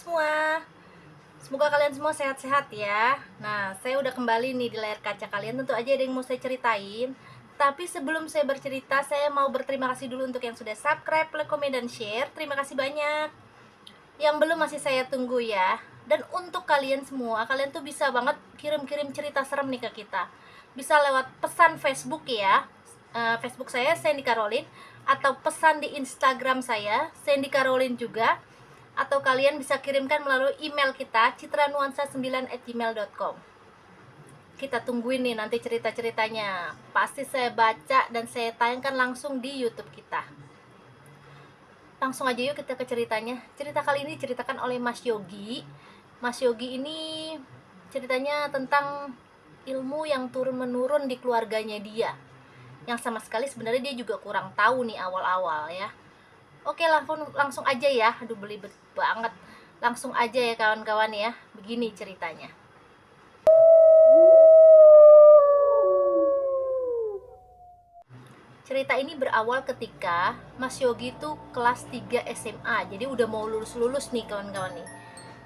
semua. Semoga kalian semua sehat-sehat ya. Nah, saya udah kembali nih di layar kaca kalian. Tentu aja ada yang mau saya ceritain. Tapi sebelum saya bercerita, saya mau berterima kasih dulu untuk yang sudah subscribe, like, komen, dan share. Terima kasih banyak. Yang belum masih saya tunggu ya. Dan untuk kalian semua, kalian tuh bisa banget kirim-kirim cerita serem nih ke kita. Bisa lewat pesan Facebook ya. Facebook saya Sandy Caroline, atau pesan di Instagram saya Sandy Caroline juga, atau kalian bisa kirimkan melalui email kita citranuansa9@gmail.com. Kita tungguin nih nanti cerita-ceritanya. Pasti saya baca dan saya tayangkan langsung di YouTube kita. Langsung aja yuk kita ke ceritanya. Cerita kali ini diceritakan oleh Mas Yogi. Mas Yogi ini ceritanya tentang ilmu yang turun-menurun di keluarganya dia, yang sama sekali sebenarnya dia juga kurang tahu nih awal-awal ya. Oke, langsung aja ya. Aduh, belibet banget. Langsung aja ya kawan-kawan ya. Begini ceritanya. Cerita ini berawal ketika Mas Yogi itu kelas 3 SMA. Jadi udah mau lulus-lulus nih kawan-kawan nih.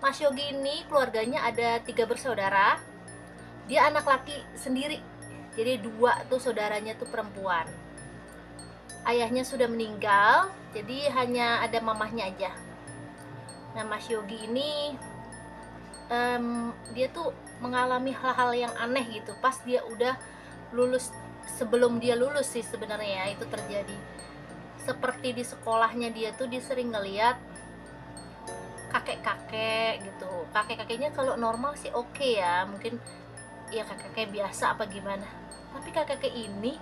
Mas Yogi ini keluarganya ada 3 bersaudara. Dia anak laki sendiri. Jadi 2 tuh saudaranya tuh perempuan. Ayahnya sudah meninggal, jadi hanya ada mamahnya aja. Nah, Mas Yogi ini dia tuh mengalami hal-hal yang aneh gitu pas dia udah lulus. Sebelum dia lulus sih sebenarnya ya, itu terjadi. Seperti di sekolahnya dia tuh dia sering ngeliat kakek-kakek gitu. Kakek-kakeknya kalau normal sih oke ya, mungkin ya kakek-kakek biasa apa gimana. Tapi kakek-kakek ini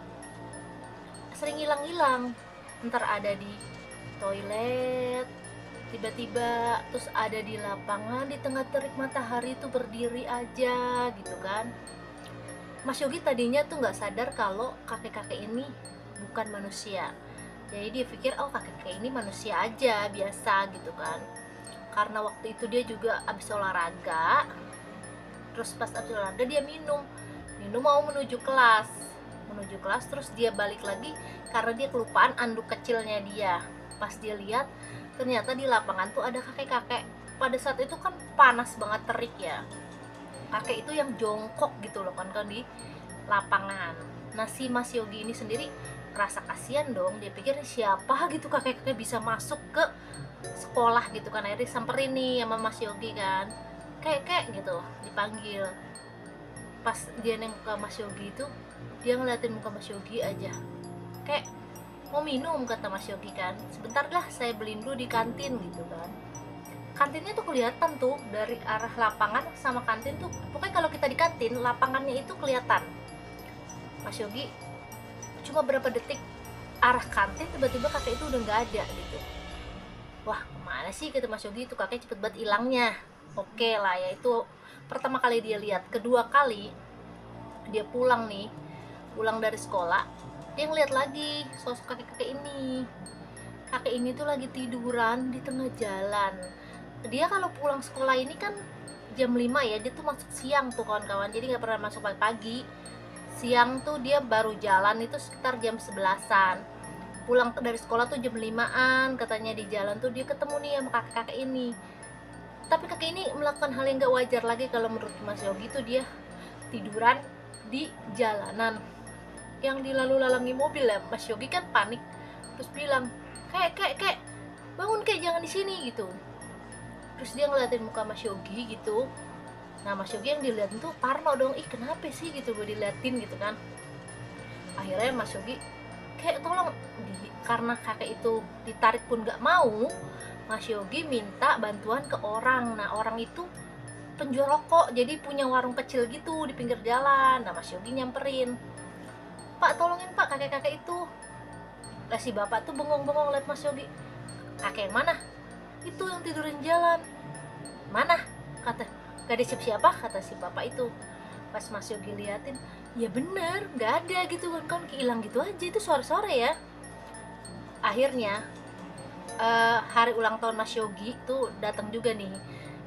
sering hilang-hilang. Ntar ada di toilet, tiba-tiba terus ada di lapangan di tengah terik matahari tuh berdiri aja gitu kan. Mas Yogi tadinya tuh nggak sadar kalau kakek-kakek ini bukan manusia. Jadi dia pikir oh kakek-kakek ini manusia aja biasa gitu kan. Karena waktu itu dia juga abis olahraga. Terus pas abis olahraga dia minum mau menuju kelas terus dia balik lagi karena dia kelupaan anduk kecilnya dia. Pas dia lihat ternyata di lapangan tuh ada kakek-kakek. Pada saat itu kan panas banget terik ya, kakek itu yang jongkok gitu loh kan di lapangan. Nah, si Mas Yogi ini sendiri rasa kasihan dong, dia pikir siapa gitu kakek-kakek bisa masuk ke sekolah gitu kan. Akhirnya samperin nih sama Mas Yogi kan, kek gitu dipanggil. Pas dia nengok ke Mas Yogi itu, dia ngeliatin muka Mas Yogi aja. Kayak mau minum kata Mas Yogi kan, sebentar lah saya beliin dulu di kantin gitu kan. Kantinnya tuh kelihatan tuh dari arah lapangan sama kantin tuh, pokoknya kalau kita di kantin lapangannya itu kelihatan. Mas Yogi cuma berapa detik arah kantin, tiba-tiba kakek itu udah nggak ada gitu. Wah, kemana sih kata Mas Yogi, itu kakek cepet banget hilangnya. Oke lah ya, itu pertama kali dia lihat. Kedua kali dia pulang dari sekolah, dia ngeliat lagi sosok kakek-kakek ini. Kakek ini tuh lagi tiduran di tengah jalan. Dia kalau pulang sekolah ini kan jam 5 ya, dia tuh masuk siang tuh kawan-kawan, jadi gak pernah masuk pagi-pagi. Siang tuh dia baru jalan itu sekitar jam 11-an. Pulang dari sekolah tuh jam 5-an, katanya di jalan tuh dia ketemu nih sama kakek-kakek ini. Tapi kakek ini melakukan hal yang gak wajar lagi kalau menurut Mas Yogi tuh, dia tiduran di jalanan yang dilalu-lalangi mobil ya. Mas Yogi kan panik, terus bilang, kek bangun kek, jangan di sini gitu. Terus dia ngeliatin muka Mas Yogi gitu. Nah, Mas Yogi yang diliatin tuh parno dong, ih kenapa sih gitu gue diliatin gitu kan. Akhirnya Mas Yogi kayak tolong karena kakek itu ditarik pun gak mau, Mas Yogi minta bantuan ke orang. Nah, orang itu penjual rokok, jadi punya warung kecil gitu di pinggir jalan. Nah, Mas Yogi nyamperin, Pak tolongin Pak kakek-kakek itu. Lah si bapak tuh bengong-bengong liat Mas Yogi. Kakek yang mana? Itu yang tidurin jalan. Mana? Kata, gak ada siapa-siapa, kata si bapak itu. Pas Mas Yogi liatin, ya bener, gak ada gitu kan, hilang gitu aja, itu sore-sore ya. Akhirnya hari ulang tahun Mas Yogi tuh datang juga nih.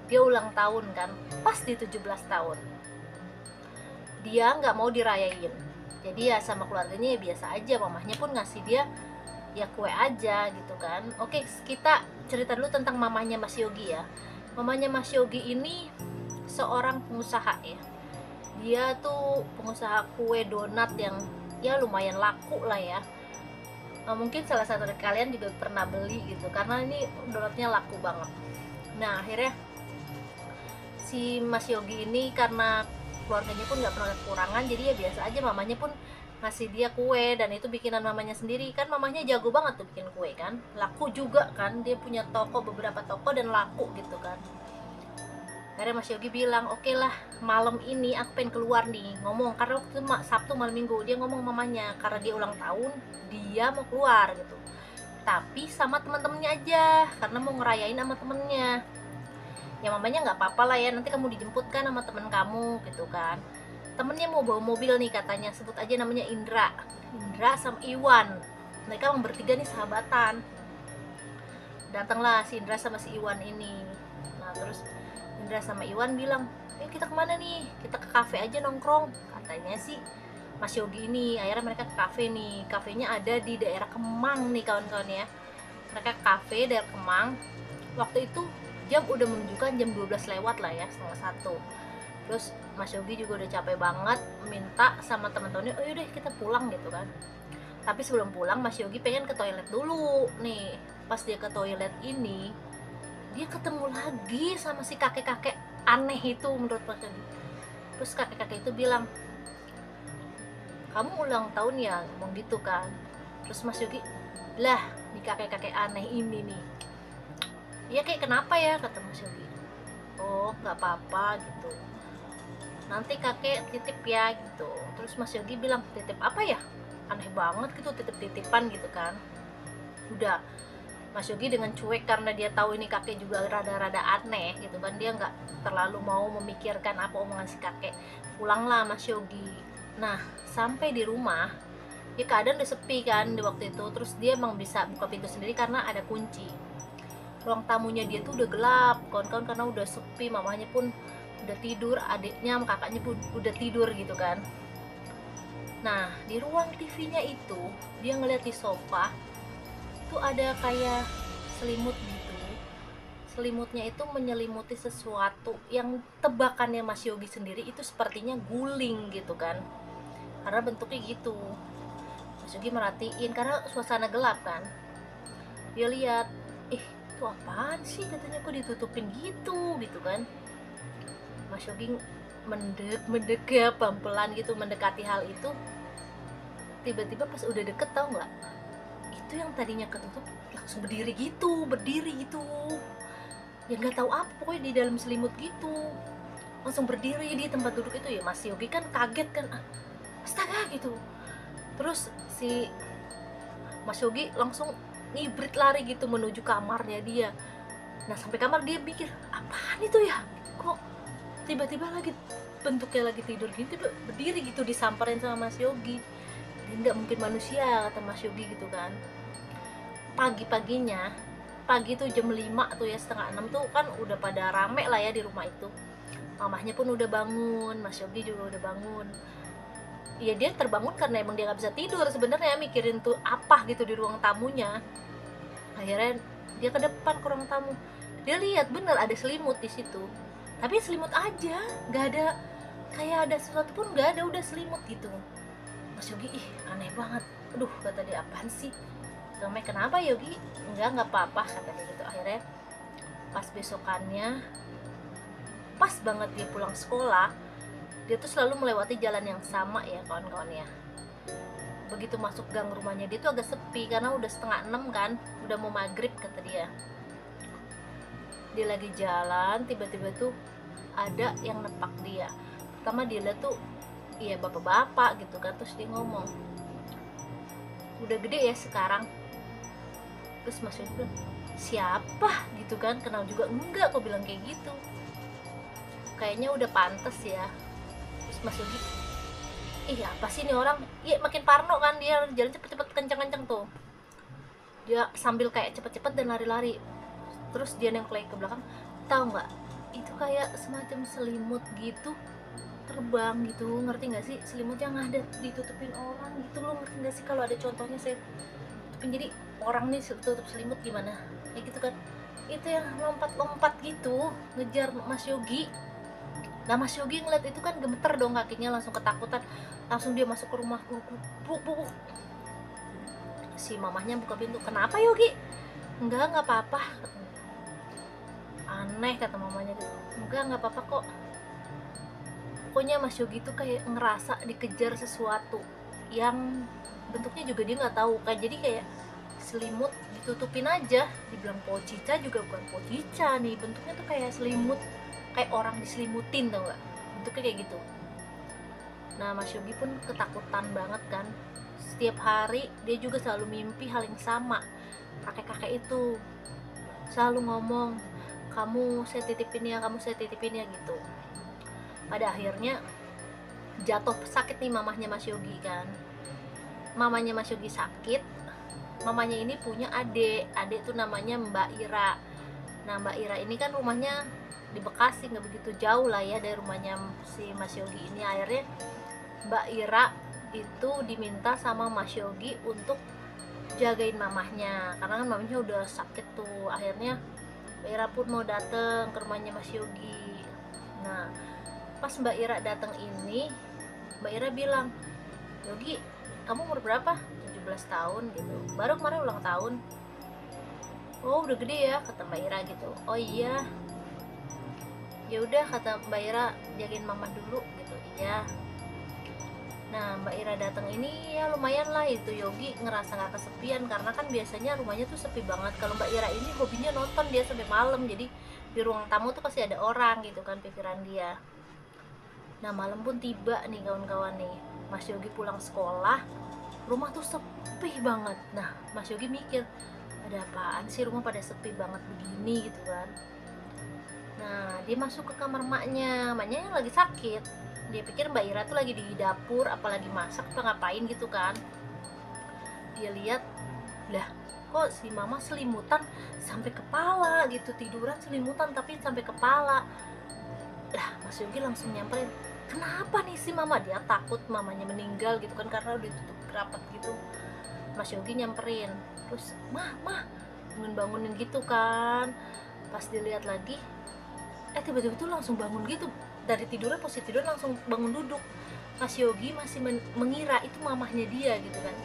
Dia ulang tahun kan, pas di 17 tahun. Dia gak mau dirayain, jadi ya sama keluarganya ya biasa aja. Mamahnya pun ngasih dia ya kue aja gitu kan. Oke, kita cerita dulu tentang mamahnya Mas Yogi ya. Mamanya Mas Yogi ini seorang pengusaha ya. Dia tuh pengusaha kue donat yang ya lumayan laku lah ya. Mungkin salah satu dari kalian juga pernah beli gitu, karena ini donatnya laku banget. Nah akhirnya si Mas Yogi ini karena keluarganya pun nggak pernah kekurangan, jadi ya biasa aja mamanya pun ngasih dia kue, dan itu bikinan mamanya sendiri. Kan mamanya jago banget tuh bikin kue kan, laku juga kan, dia punya toko, beberapa toko, dan laku gitu kan. Akhirnya Mas Yogi bilang, oke lah, malam ini aku pengen keluar nih, ngomong, karena waktu itu Sabtu malam minggu, dia ngomong mamanya, karena dia ulang tahun, dia mau keluar gitu, tapi sama teman-temannya aja, karena mau ngerayain sama temennya. Ya mamanya nggak apa-apa lah ya, nanti kamu dijemput kan sama temen kamu gitu kan. Temennya mau bawa mobil nih katanya, sebut aja namanya Indra sama Iwan, mereka emang bertiga nih sahabatan. Datanglah si Indra sama si Iwan ini. Nah terus Indra sama Iwan bilang, yuk kita kemana nih, kita ke kafe aja nongkrong, katanya sih Mas Yogi ini. Akhirnya mereka ke kafe nih, kafenya ada di daerah Kemang nih kawan-kawan ya. Mereka ke kafe daerah Kemang, waktu itu jam udah menunjukkan jam 12 lewat lah ya, setengah satu. Terus Mas Yogi juga udah capek banget, minta sama teman-temannya, oh yaudah kita pulang gitu kan. Tapi sebelum pulang Mas Yogi pengen ke toilet dulu nih. Pas dia ke toilet ini, dia ketemu lagi sama si kakek-kakek aneh itu menurut Mas Yogi. Terus kakek-kakek itu bilang, kamu ulang tahun ya, ngomong gitu kan. Terus Mas Yogi, lah nih kakek-kakek aneh ini nih, iya kayak kenapa ya, kata Mas Yogi. Oh nggak apa-apa gitu, nanti kakek titip ya gitu. Terus Mas Yogi bilang, titip apa ya, aneh banget gitu, titip-titipan gitu kan. Udah, Mas Yogi dengan cuek, karena dia tahu ini kakek juga rada-rada aneh gitu kan, dia nggak terlalu mau memikirkan apa omongan si kakek. Pulanglah Mas Yogi. Nah sampai di rumah ya keadaan udah sepi kan di waktu itu. Terus dia emang bisa buka pintu sendiri karena ada kunci. Ruang tamunya dia tuh udah gelap kawan-kawan, karena udah sepi, mamanya pun udah tidur, adiknya sama kakaknya pun udah tidur gitu kan. Nah di ruang TV-nya itu dia ngeliat di sofa tuh ada kayak selimut gitu. Selimutnya itu menyelimuti sesuatu yang tebakannya Mas Yogi sendiri itu sepertinya guling gitu kan, karena bentuknya gitu. Mas Yogi merhatiin karena suasana gelap kan, dia lihat, itu apaan sih, katanya kok ditutupin gitu kan. Mas Yogi mendekat pelan-pelan gitu mendekati hal itu. Tiba-tiba pas udah deket, tau nggak, itu yang tadinya ketutup langsung berdiri gitu ya nggak tahu apa, pokoknya di dalam selimut gitu, langsung berdiri di tempat duduk itu. Ya Mas Yogi kan kaget kan, astaga gitu. Terus si Mas Yogi langsung ngibrit lari gitu menuju kamarnya dia. Nah sampai kamar dia pikir, apaan itu ya, kok tiba-tiba lagi bentuknya lagi tidur gitu, berdiri gitu, disamperin sama Mas Yogi. Dia nggak mungkin manusia, kata Mas Yogi gitu kan. Pagi-paginya, pagi tuh jam 5 tuh ya, setengah 6 tuh kan udah pada rame lah ya di rumah itu. Mamahnya pun udah bangun, Mas Yogi juga udah bangun. Ya dia terbangun karena emang dia nggak bisa tidur sebenarnya, mikirin tuh apa gitu di ruang tamunya. Akhirnya dia ke depan ke ruang tamu, dia lihat bener ada selimut di situ, tapi selimut aja, nggak ada kayak ada sesuatu pun, nggak ada, udah selimut gitu. Mas Yogi, aneh banget, aduh kata dia, apaan sih, namanya kenapa Yogi? Nggak apa-apa, kata dia gitu. Akhirnya pas besokannya, pas banget dia pulang sekolah, dia tuh selalu melewati jalan yang sama ya kawan-kawan ya. Begitu masuk gang rumahnya dia tuh agak sepi karena udah setengah 6 kan, udah mau maghrib kata dia. Dia lagi jalan, tiba-tiba tuh ada yang nepak dia. Pertama dia lihat tuh iya bapak-bapak gitu kan, terus dia ngomong, udah gede ya sekarang. Terus Mas Yogi bilang, siapa gitu kan, kenal juga enggak, kok bilang kayak gitu, kayaknya udah pantas ya. Terus Mas Yogi, apa sih ini orang, makin parno kan, dia jalan cepet-cepet kenceng-kenceng tuh, dia sambil kayak cepet-cepet dan lari-lari. Terus dia nengok ke belakang, tahu nggak, itu kayak semacam selimut gitu terbang gitu, ngerti nggak sih, selimut yang ada ditutupin orang gitu, lo ngerti nggak sih kalau ada contohnya saya tutupin, jadi orang nih tutup selimut gimana kayak gitu kan. itu yang lompat-lompat gitu ngejar Mas Yogi. Nah Mas Yogi ngeliat itu kan gemeter dong kakinya, langsung ketakutan, langsung dia masuk ke rumah. Buk. Si mamahnya buka pintu, kenapa Yogi? Nggak apa-apa. Aneh kata mamanya gitu. Nggak apa-apa kok. Pokoknya Mas Yogi tuh kayak ngerasa dikejar sesuatu yang bentuknya juga dia nggak tahu, kayak jadi kayak selimut ditutupin aja. Dibilang pocica juga bukan pocica nih, bentuknya tuh kayak selimut, kayak orang diselimutin, tau nggak, bentuknya kayak gitu. Nah Mas Yogi pun ketakutan banget kan. Setiap hari dia juga selalu mimpi hal yang sama. Kakek-kakek itu selalu ngomong, kamu saya titipin ya, kamu saya titipin ya gitu. Pada akhirnya jatuh sakit nih mamahnya Mas Yogi kan. Mamanya Mas Yogi sakit. Mamanya ini punya adik tuh namanya Mbak Ira. Nah Mbak Ira ini kan rumahnya di Bekasi, nggak begitu jauh lah ya dari rumahnya si Mas Yogi ini. Akhirnya Mbak Ira itu diminta sama Mas Yogi untuk jagain mamahnya, karena kan mamahnya udah sakit tuh. Akhirnya Mbak Ira pun mau dateng ke rumahnya Mas Yogi. Nah pas Mbak Ira datang ini, Mbak Ira bilang, Yogi kamu umur berapa? 17 tahun gitu, baru kemarin ulang tahun. Oh udah gede ya, kata Mbak Ira gitu. Oh iya, ya udah kata Mbak Ira, jagain mama dulu gitu. Iya. Nah Mbak Ira datang ini ya lumayan lah itu Yogi ngerasa gak kesepian, karena kan biasanya rumahnya tuh sepi banget. Kalau Mbak Ira ini hobinya nonton dia sampai malam, jadi di ruang tamu tuh pasti ada orang gitu kan pikiran dia. Nah malam pun tiba nih kawan-kawan nih, Mas Yogi pulang sekolah, rumah tuh sepi banget. Nah Mas Yogi mikir, ada apaan sih rumah pada sepi banget begini gitu kan. Nah dia masuk ke kamar maknya yang lagi sakit. Dia pikir Mbak Ira tuh lagi di dapur, apalagi masak apa ngapain gitu kan. Dia lihat, lah kok si mama selimutan sampai kepala gitu, tiduran selimutan tapi sampai kepala. Lah Mas Yogi langsung nyamperin, kenapa nih si mama? Dia takut mamanya meninggal gitu kan, karena udah ditutup rapat gitu. Mas Yogi nyamperin, terus mah bangunin gitu kan. Pas dilihat lagi, tiba-tiba tuh langsung bangun gitu dari tidurnya, posisi tidur langsung bangun duduk. Mas Yogi masih mengira itu mamahnya dia gitu kan.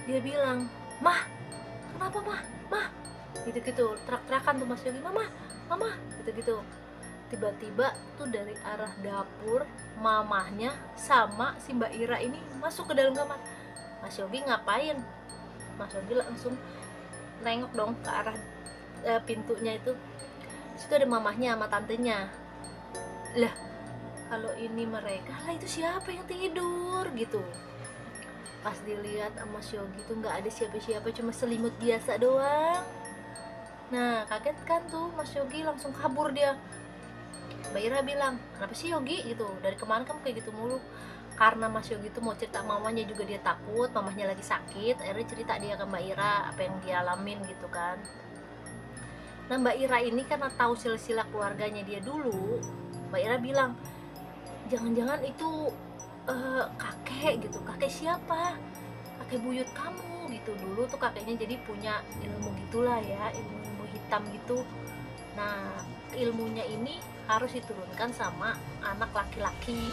Dia bilang, mah kenapa mah gitu-gitu, terak-terakan tuh Mas Yogi, mama gitu-gitu. Tiba-tiba tuh dari arah dapur mamahnya sama si Mbak Ira ini masuk ke dalam kamar. Mas Yogi ngapain? Mas Yogi langsung nengok dong ke arah pintunya itu. Situ ada mamahnya sama tantenya. Lah kalau ini mereka lah, itu siapa yang tidur gitu. Pas dilihat sama Mas Yogi tuh nggak ada siapa-siapa, cuma selimut biasa doang. Nah kaget kan tuh Mas Yogi, langsung kabur dia. Mbak Ira bilang, kenapa sih Yogi gitu, dari kemarin kamu kayak gitu mulu. Karena Mas Yogi tuh mau cerita mamanya juga, dia takut mamanya lagi sakit. Akhirnya cerita dia ke Mbak Ira apa yang dia alamin gitu kan. Nah Mbak Ira ini karena tahu silsilah keluarganya dia dulu, Mbak Ira bilang, jangan-jangan itu kakek gitu. Kakek siapa? Kakek buyut kamu gitu. Dulu tuh kakeknya jadi punya ilmu gitulah ya, ilmu hitam gitu. Nah ilmunya ini harus diturunkan sama anak laki-laki.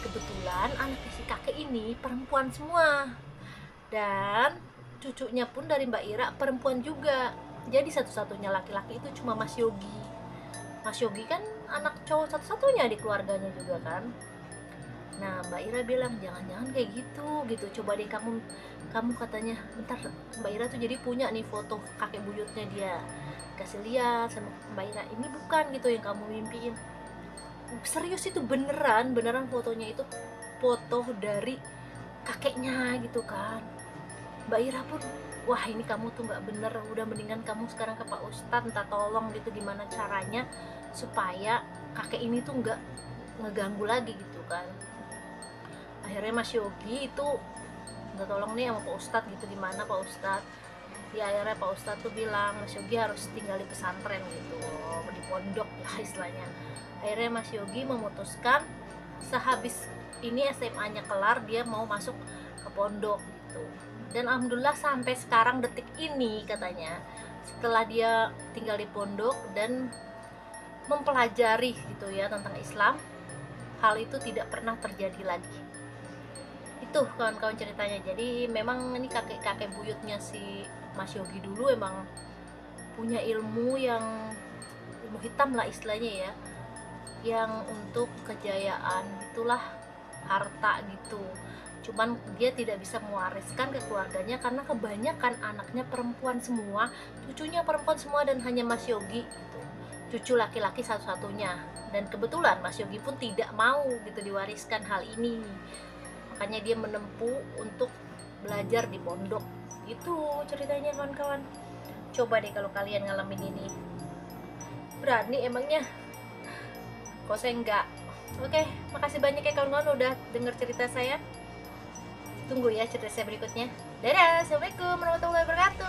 Kebetulan anak si kakek ini perempuan semua, dan cucunya pun dari Mbak Ira perempuan juga. Jadi satu-satunya laki-laki itu cuma Mas Yogi. Mas Yogi kan anak cowok satu-satunya di keluarganya juga kan. Nah Mbak Ira bilang, jangan-jangan kayak gitu. Coba deh kamu katanya, bentar, Mbak Ira tuh jadi punya nih foto kakek buyutnya dia, kasih lihat sama Mbak Ira, ini bukan gitu yang kamu mimpiin. Serius itu beneran fotonya itu foto dari kakeknya gitu kan. Mbak Ira pun, wah ini kamu tuh nggak bener, udah mendingan kamu sekarang ke Pak Ustadz minta tolong gitu, gimana caranya supaya kakek ini tuh nggak ngeganggu lagi gitu kan. Akhirnya Mas Yogi itu minta tolong nih sama Pak Ustadz gitu, gimana Pak Ustadz. Ya akhirnya Pak Ustadz tuh bilang Mas Yogi harus tinggal di pesantren gitu, di pondok lah istilahnya. Akhirnya Mas Yogi memutuskan sehabis ini SMA-nya kelar, dia mau masuk ke pondok gitu. Dan alhamdulillah sampai sekarang detik ini katanya setelah dia tinggal di pondok dan mempelajari gitu ya tentang Islam, hal itu tidak pernah terjadi lagi. Itu kawan-kawan ceritanya. Jadi memang ini kakek-kakek buyutnya si Mas Yogi dulu emang punya ilmu yang ilmu hitam lah istilahnya ya, yang untuk kejayaan itulah, harta gitu. Cuman dia tidak bisa mewariskan ke keluarganya karena kebanyakan anaknya perempuan semua, cucunya perempuan semua, dan hanya Mas Yogi gitu, cucu laki-laki satu-satunya. Dan kebetulan Mas Yogi pun tidak mau gitu diwariskan hal ini, makanya dia menempuh untuk belajar di pondok. Itu ceritanya kawan-kawan. Coba deh kalau kalian ngalamin ini, berani emangnya? Kok saya enggak. Oke, makasih banyak ya kawan-kawan udah denger cerita saya. Tunggu ya cerita saya berikutnya. Dadah, assalamualaikum warahmatullahi wabarakatuh.